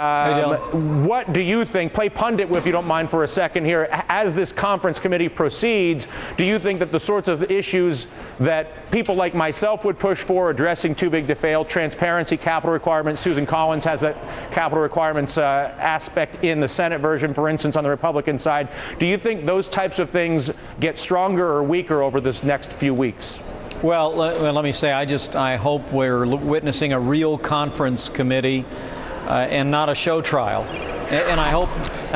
What do you think, play pundit if you don't mind for a second here, as this conference committee proceeds, do you think that the sorts of issues that people like myself would push for, addressing too big to fail, transparency, capital requirements, Susan Collins has that capital requirements aspect in the Senate version, for instance, on the Republican side, do you think those types of things get stronger or weaker over this next few weeks? Well, let me say, I hope we're witnessing a real conference committee and not a show trial. And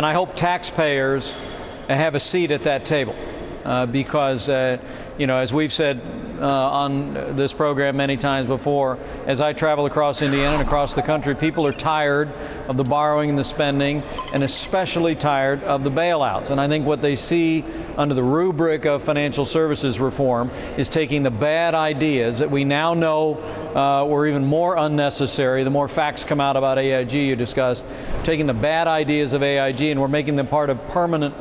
I hope taxpayers have a seat at that table because, as we've said on this program many times before, as I travel across Indiana and across the country, people are tired of the borrowing and the spending, and especially tired of the bailouts. And I think what they see under the rubric of financial services reform is taking the bad ideas that we now know were even more unnecessary, the more facts come out about AIG you discussed, taking the bad ideas of AIG and we're making them part of permanent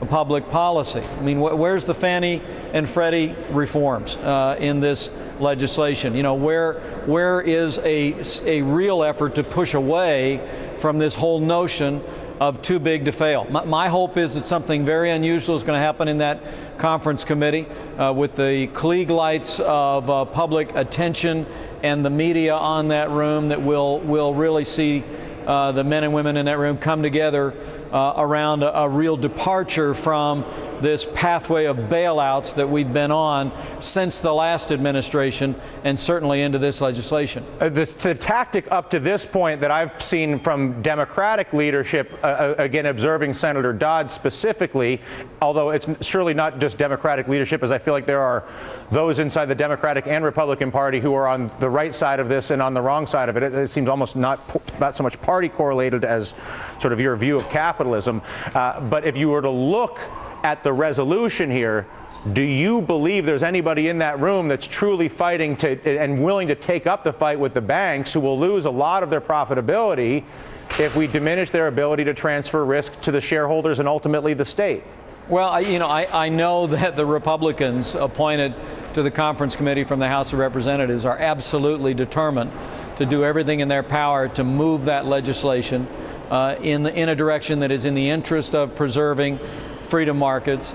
public policy. I mean, where's the Fannie and Freddie reforms in this legislation? Where is a real effort to push away from this whole notion of too big to fail? My hope is that something very unusual is going to happen in that conference committee with the Klieg lights of public attention and the media on that room, that we'll really see the men and women in that room come together around a real departure from this pathway of bailouts that we've been on since the last administration and certainly into this legislation. The tactic up to this point that I've seen from Democratic leadership, again observing Senator Dodd specifically, although it's surely not just Democratic leadership, as I feel like there are those inside the Democratic and Republican Party who are on the right side of this and on the wrong side of it. It seems almost not so much party correlated as sort of your view of capitalism. But if you were to look at the resolution here, do you believe there's anybody in that room that's truly fighting and willing to take up the fight with the banks, who will lose a lot of their profitability if we diminish their ability to transfer risk to the shareholders and ultimately the state? Well, I know that the Republicans appointed to the conference committee from the House of Representatives are absolutely determined to do everything in their power to move that legislation in a direction that is in the interest of preserving free markets,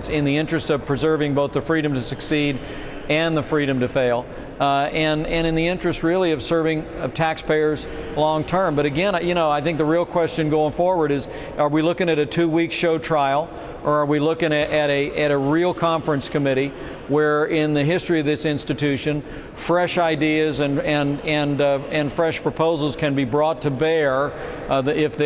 in the interest of preserving both the freedom to succeed and the freedom to fail, and in the interest really of serving taxpayers long term. But again, I think the real question going forward is, are we looking at a 2-week show trial, or are we looking at a real conference committee where in the history of this institution fresh ideas and fresh proposals can be brought to bear if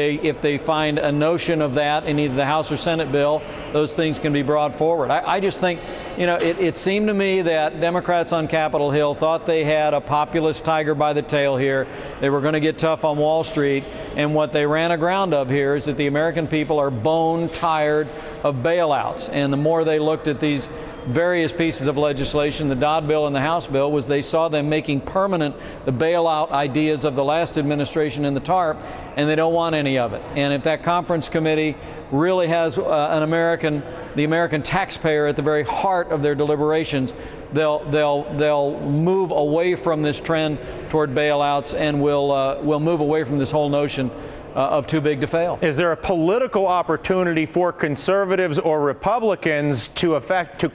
they find a notion of that in either the House or Senate bill, those things can be brought forward. I just think, it seemed to me that Democrats on Capitol Hill thought they had a populist tiger by the tail here. They were going to get tough on Wall Street, and what they ran aground of here is that the American people are bone tired of bailouts. And the more they looked at these various pieces of legislation, the Dodd bill and the House bill, was they saw them making permanent the bailout ideas of the last administration in the TARP, and they don't want any of it. And if that conference committee really has the American taxpayer at the very heart of their deliberations, they'll move away from this trend toward bailouts, and will move away from this whole notion of too big to fail. Is there a political opportunity for conservatives or Republicans to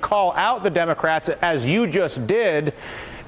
call out the Democrats, as you just did,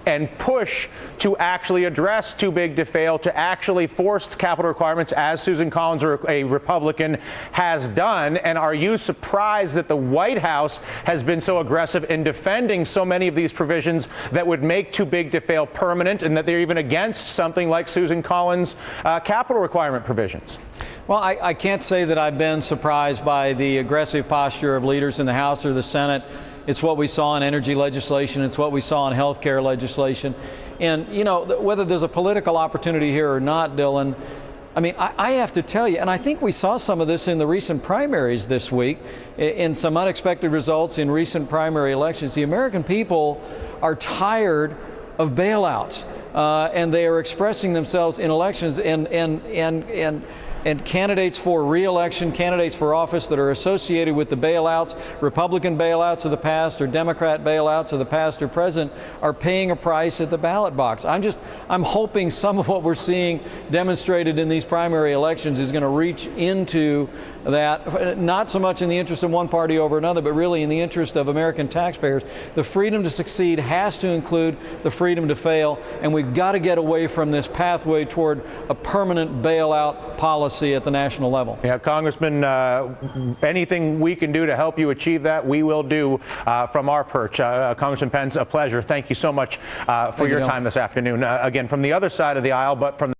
and push to actually address too big to fail, to actually force capital requirements, as Susan Collins, a Republican, has done? And are you surprised that the White House has been so aggressive in defending so many of these provisions that would make too big to fail permanent, and that they're even against something like Susan Collins' capital requirement provisions? Well, I can't say that I've been surprised by the aggressive posture of leaders in the House or the Senate. It's what we saw in energy legislation. It's what we saw in health care legislation. And, whether there's a political opportunity here or not, Dylan, I mean, I have to tell you, and I think we saw some of this in the recent primaries this week, in some unexpected results in recent primary elections. The American people are tired of bailouts, and they are expressing themselves in elections. And and candidates for re-election, candidates for office that are associated with the bailouts, Republican bailouts of the past or Democrat bailouts of the past or present, are paying a price at the ballot box. I'm hoping some of what we're seeing demonstrated in these primary elections is going to reach into that, not so much in the interest of one party over another, but really in the interest of American taxpayers. The freedom to succeed has to include the freedom to fail, and we've got to get away from this pathway toward a permanent bailout policy at the national level. Yeah, Congressman, anything we can do to help you achieve that, we will do from our perch. Congressman Pence, a pleasure. Thank you so much for your time this afternoon. Again, from the other side of the aisle, but from the